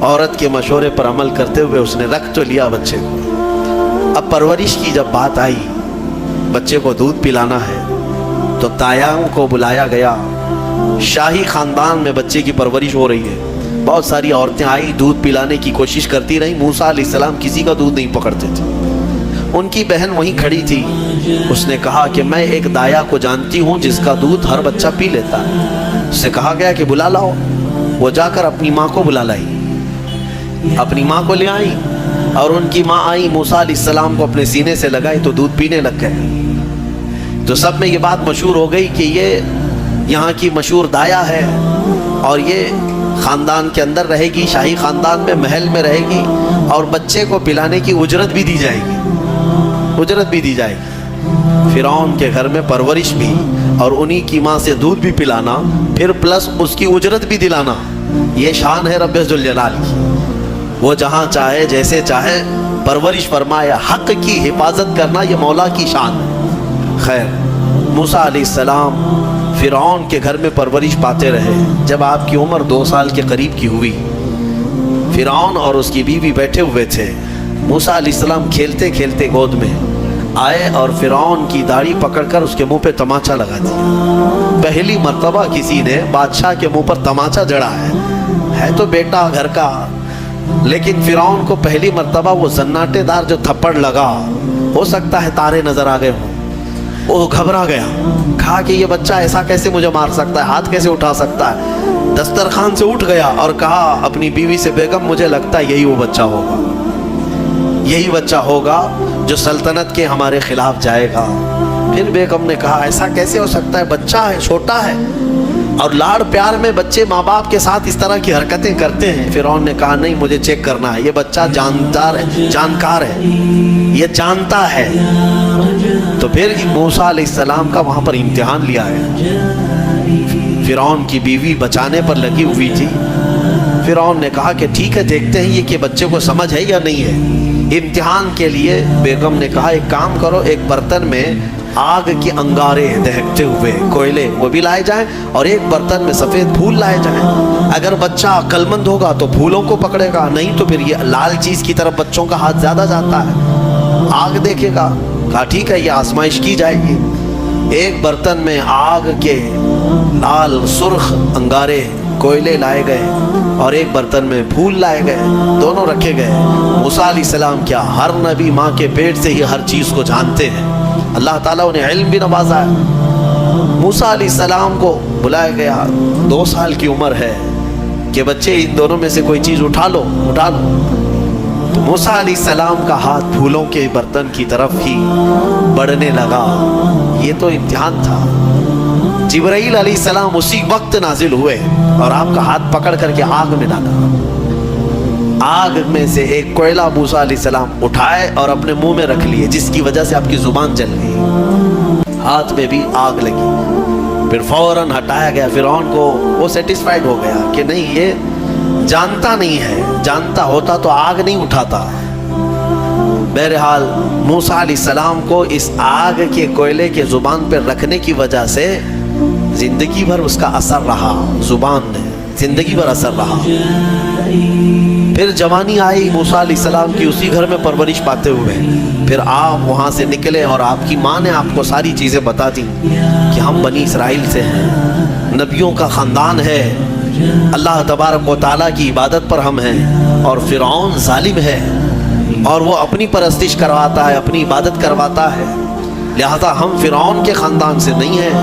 عورت کے مشورے پر عمل کرتے ہوئے اس نے رکھ تو لیا بچے کو۔ اب پرورش کی جب بات آئی، بچے کو دودھ پلانا ہے، تو دایاں کو بلایا گیا۔ شاہی خاندان میں بچے کی پرورش ہو رہی ہے، بہت ساری عورتیں آئی، دودھ پلانے کی کوشش کرتی رہیں۔ موسیٰ علیہ السلام کسی کا دودھ نہیں پکڑتے تھے۔ ان کی بہن وہیں کھڑی تھی، اس نے کہا کہ میں ایک دایا کو جانتی ہوں جس کا دودھ ہر بچہ پی لیتا ہے۔ اس سے کہا گیا کہ بلا لاؤ۔ وہ جا کر اپنی ماں کو بلا لائی، اپنی ماں کو لے آئی، اور ان کی ماں آئی، موسیٰ علیہ السلام کو اپنے سینے سے لگائی تو دودھ پینے لگ گئے۔ تو سب میں یہ بات مشہور ہو گئی کہ یہ یہاں کی مشہور دایا ہے، اور یہ خاندان کے اندر رہے گی، شاہی خاندان میں محل میں رہے گی، اور بچے کو پلانے کی اجرت بھی دی جائے گی، اجرت بھی دی جائے گی۔ فرعون کے گھر میں پرورش بھی اور انہی کی ماں سے دودھ بھی پلانا، پھر پلس اس کی اجرت بھی دلانا، یہ شان ہے رب ذوالجلال کی۔ وہ جہاں چاہے جیسے چاہے پرورش فرمائے، حق کی حفاظت کرنا یہ مولا کی شان ہے۔ خیر، موسیٰ علیہ السلام فرعون کے گھر میں پرورش پاتے رہے۔ جب آپ کی عمر 2 سال کے قریب کی ہوئی، فرعون اور اس کی بیوی بیٹھے ہوئے تھے۔ موسیٰ علیہ السلام کھیلتے کھیلتے گود میں آئے اور فرعون کی داڑھی پکڑ کر اس کے منہ پہ تماچا لگا دیا۔ پہلی مرتبہ کسی نے بادشاہ کے منہ پر تماچا جڑا ہے تو بیٹا گھر کا، لیکن فرعون کو پہلی مرتبہ وہ زناٹے دار جو تھپڑ لگا، ہو سکتا ہے تارے نظر آ گئے ہوں، وہ گھبرا گیا، کہا کہ یہ بچہ ایسا کیسے مجھے مار سکتا ہے، ہاتھ کیسے اٹھا سکتا ہے۔ دسترخوان سے اٹھ گیا اور کہا اپنی بیوی سے، بیگم مجھے لگتا ہے یہی وہ بچہ ہوگا، یہی بچہ ہوگا جو سلطنت کے ہمارے خلاف جائے گا۔ پھر بیگم نے کہا ایسا کیسے ہو سکتا ہے، بچہ ہے، چھوٹا ہے، اور لاڑ پیار میں بچے ماں باپ کے ساتھ اس طرح کی حرکتیں کرتے ہیں۔ فرعون نے کہا نہیں، مجھے چیک کرنا ہے، یہ بچہ جاندار ہے، جانکار ہے، یہ جانتا ہے۔ تو پھر موسیٰ علیہ السلام کا وہاں پر امتحان لیا ہے۔ فرعون کی بیوی بچانے پر لگی ہوئی تھی۔ فرعون نے کہا کہ ٹھیک ہے، دیکھتے ہیں یہ کہ بچے کو سمجھ ہے یا نہیں ہے۔ امتحان کے لیے بیگم نے کہا ایک کام کرو، ایک برتن میں آگ کے انگارے دہکتے ہوئے کوئلے وہ بھی لائے جائیں، اور ایک برتن میں سفید پھول لائے جائیں۔ اگر بچہ عقل مند ہوگا تو پھولوں کو پکڑے گا، نہیں تو پھر یہ لال چیز کی طرف بچوں کا ہاتھ زیادہ جاتا ہے، آگ دیکھے گا۔ کہا ٹھیک ہے، یہ آزمائش کی جائے گی۔ ایک برتن میں آگ کے لال سرخ انگارے کوئلے لائے گئے، اور ایک برتن میں پھول لائے گئے، دونوں رکھے گئے۔ موسیٰ علیہ السلام کیا، ہر نبی ماں کے پیٹ سے ہی ہر چیز کو جانتے ہیں، اللہ تعالیٰ انہیں علم بھی نوازا ہے۔ موسیٰ علیہ السلام کو بلایا گیا، 2 سال کی عمر ہے، کہ بچے ان دونوں میں سے کوئی چیز اٹھا لو، اٹھا لو۔ تو موسیٰ علیہ السلام کا ہاتھ پھولوں کے برتن کی طرف ہی بڑھنے لگا۔ یہ تو امتحان تھا۔ جبرائیل علیہ السلام اسی وقت نازل ہوئے اور آپ کا ہاتھ پکڑ کر کے آگ میں ڈالا۔ آگ میں سے ایک کوئلہ موسیٰ علیہ السلام اٹھائے اور اپنے منہ میں رکھ لیے، جس کی وجہ سے آپ کی زبان جل گئی، ہاتھ میں بھی آگ لگی۔ پھر فوراً ہٹایا گیا۔ فرعون کو وہ سیٹسفائیڈ ہو گیا کہ نہیں، یہ جانتا نہیں ہے، جانتا ہوتا تو آگ نہیں اٹھاتا۔ بہرحال موسیٰ علیہ السلام کو اس آگ کے کوئلے کے زبان پر رکھنے کی وجہ سے زندگی بھر اس کا اثر رہا، زبان میں زندگی بھر اثر رہا۔ پھر جوانی آئی موسیٰ علیہ السلام کی، اسی گھر میں پرورش پاتے ہوئے۔ پھر آپ وہاں سے نکلے اور آپ کی ماں نے آپ کو ساری چیزیں بتا دی کہ ہم بنی اسرائیل سے ہیں، نبیوں کا خاندان ہے، اللہ تبارک و تعالیٰ کی عبادت پر ہم ہیں، اور فرعون ظالم ہے اور وہ اپنی پرستش کرواتا ہے، اپنی عبادت کرواتا ہے، لہذا ہم فرعون کے خاندان سے نہیں ہیں۔